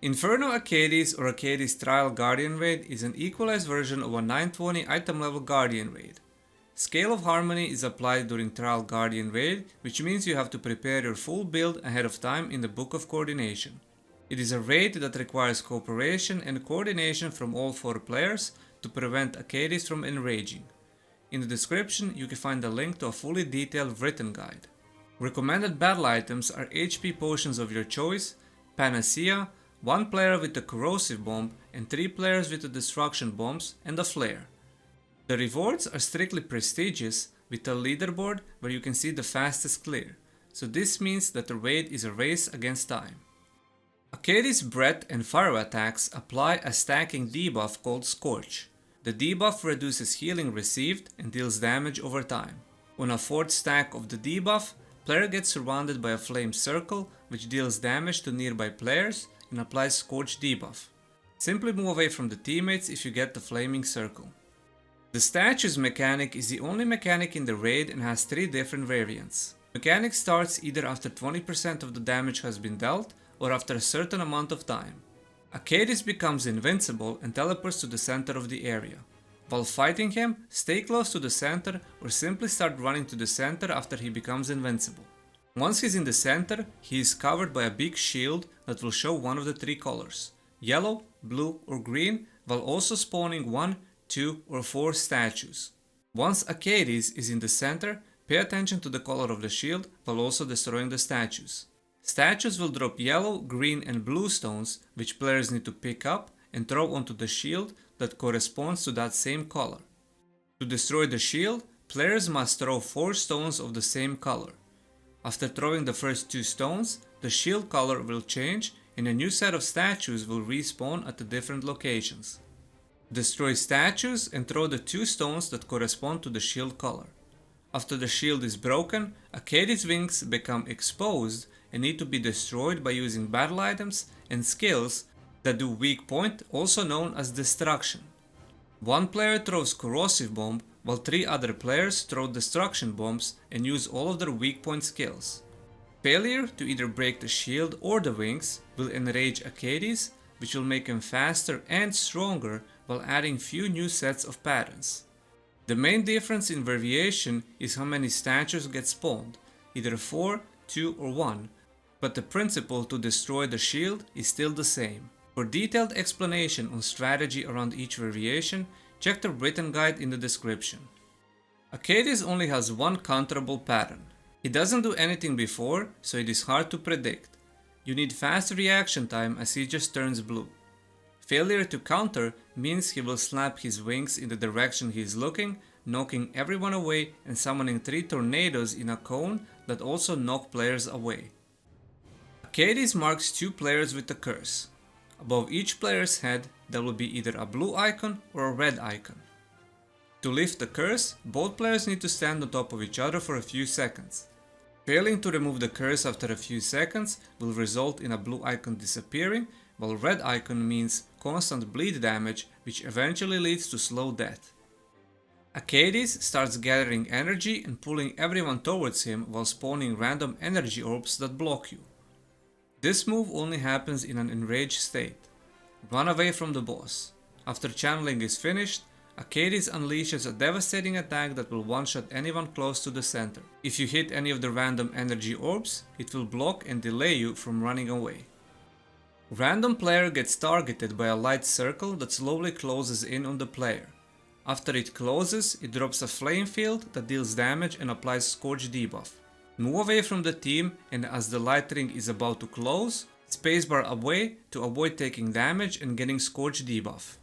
Inferno Achates or Achates Trial Guardian Raid is an equalized version of a 920 item level Guardian Raid. Scale of Harmony is applied during Trial Guardian Raid, which means you have to prepare your full build ahead of time in the Book of Coordination. It is a raid that requires cooperation and coordination from all 4 players to prevent Achates from enraging. In the description you can find a link to a fully detailed written guide. Recommended battle items are HP potions of your choice, Panacea, 1 player with a corrosive bomb and 3 players with the destruction bombs and a flare. The rewards are strictly prestigious with a leaderboard where you can see the fastest clear, so this means that the raid is a race against time. Achates' breath and fire attacks apply a stacking debuff called Scorch. The debuff reduces healing received and deals damage over time. On a 4th stack of the debuff, player gets surrounded by a flame circle which deals damage to nearby players and applies Scorch debuff. Simply move away from the teammates if you get the flaming circle. The statues mechanic is the only mechanic in the raid and has 3 different variants. Mechanic starts either after 20% of the damage has been dealt or after a certain amount of time. Achates becomes invincible and teleports to the center of the area. While fighting him, stay close to the center or simply start running to the center after he becomes invincible. Once he's in the center, he is covered by a big shield that will show one of the 3 colors, yellow, blue or green, while also spawning 1, 2 or 4 statues. Once Achates is in the center, pay attention to the color of the shield while also destroying the statues. Statues will drop yellow, green and blue stones which players need to pick up and throw onto the shield that corresponds to that same color. To destroy the shield, players must throw 4 stones of the same color. After throwing the first 2 stones, the shield color will change and a new set of statues will respawn at the different locations. Destroy statues and throw the 2 stones that correspond to the shield color. After the shield is broken, Achates' wings become exposed and need to be destroyed by using battle items and skills that do weak point, also known as destruction. 1 player throws corrosive bomb while 3 other players throw destruction bombs and use all of their weak point skills. Failure to either break the shield or the wings will enrage Achates, which will make him faster and stronger while adding few new sets of patterns. The main difference in variation is how many statues get spawned, either 4, 2 or 1, but the principle to destroy the shield is still the same. For detailed explanation on strategy around each variation, check the written guide in the description. Achates only has 1 counterable pattern. He doesn't do anything before, so it is hard to predict. You need fast reaction time as he just turns blue. Failure to counter means he will snap his wings in the direction he is looking, knocking everyone away and summoning 3 tornadoes in a cone that also knock players away. Achates marks 2 players with a curse. Above each player's head there will be either a blue icon or a red icon. To lift the curse, both players need to stand on top of each other for a few seconds. Failing to remove the curse after a few seconds will result in a blue icon disappearing, while red icon means constant bleed damage, which eventually leads to slow death. Achates starts gathering energy and pulling everyone towards him while spawning random energy orbs that block you. This move only happens in an enraged state. Run away from the boss. After channeling is finished, Achates unleashes a devastating attack that will one-shot anyone close to the center. If you hit any of the random energy orbs, it will block and delay you from running away. Random player gets targeted by a light circle that slowly closes in on the player. After it closes, it drops a flame field that deals damage and applies Scorch debuff. Move away from the team, and as the light ring is about to close, spacebar away to avoid taking damage and getting Scorch debuff.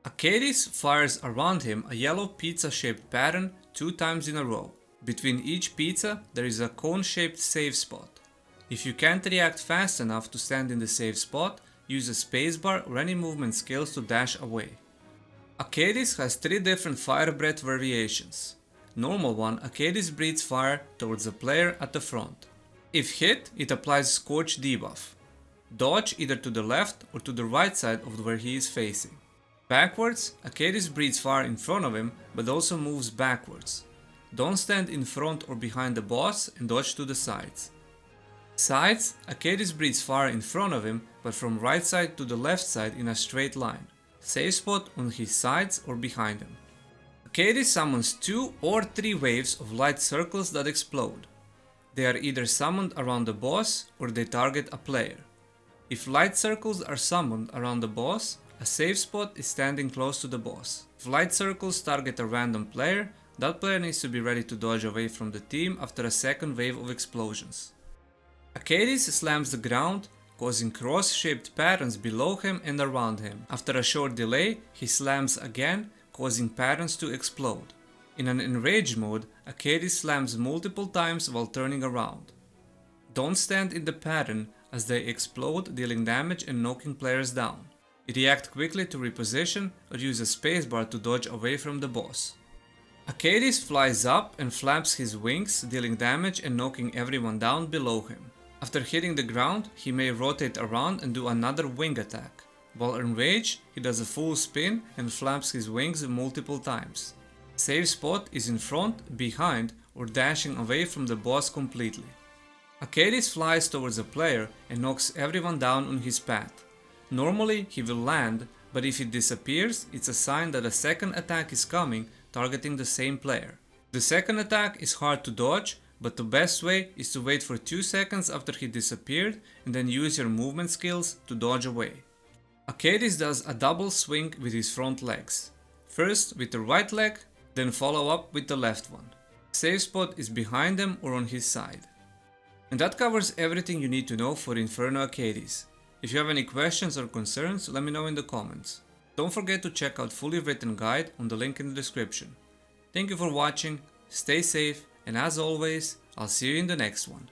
Achates fires around him a yellow pizza-shaped pattern 2 times in a row. Between each pizza there is a cone-shaped save spot. If you can't react fast enough to stand in the save spot, use a spacebar or any movement skills to dash away. Achates has 3 different fire breath variations. Normal one, Achates breathes fire towards the player at the front. If hit, it applies Scorch debuff. Dodge either to the left or to the right side of where he is facing. Backwards, Achates breathes fire in front of him but also moves backwards. Don't stand in front or behind the boss and dodge to the sides. Sides, Achates breathes far in front of him, but from right side to the left side in a straight line. Safe spot on his sides or behind him. Achates summons 2 or 3 waves of light circles that explode. They are either summoned around the boss or they target a player. If light circles are summoned around the boss, a safe spot is standing close to the boss. If light circles target a random player, that player needs to be ready to dodge away from the team after a second wave of explosions. Achates slams the ground, causing cross-shaped patterns below him and around him. After a short delay, he slams again, causing patterns to explode. In an enraged mode, Achates slams multiple times while turning around. Don't stand in the pattern as they explode, dealing damage and knocking players down. React quickly to reposition or use a spacebar to dodge away from the boss. Achates flies up and flaps his wings, dealing damage and knocking everyone down below him. After hitting the ground, he may rotate around and do another wing attack. While enraged, he does a full spin and flaps his wings multiple times. Safe spot is in front, behind, or dashing away from the boss completely. Achates flies towards a player and knocks everyone down on his path. Normally he will land, but if it disappears, it's a sign that a second attack is coming, targeting the same player. The second attack is hard to dodge, but the best way is to wait for 2 seconds after he disappeared and then use your movement skills to dodge away. Achates does a double swing with his front legs. First with the right leg, then follow up with the left one. Safe spot is behind him or on his side. And that covers everything you need to know for Inferno Achates. If you have any questions or concerns, let me know in the comments. Don't forget to check out fully written guide on the link in the description. Thank you for watching, stay safe, and as always, I'll see you in the next one.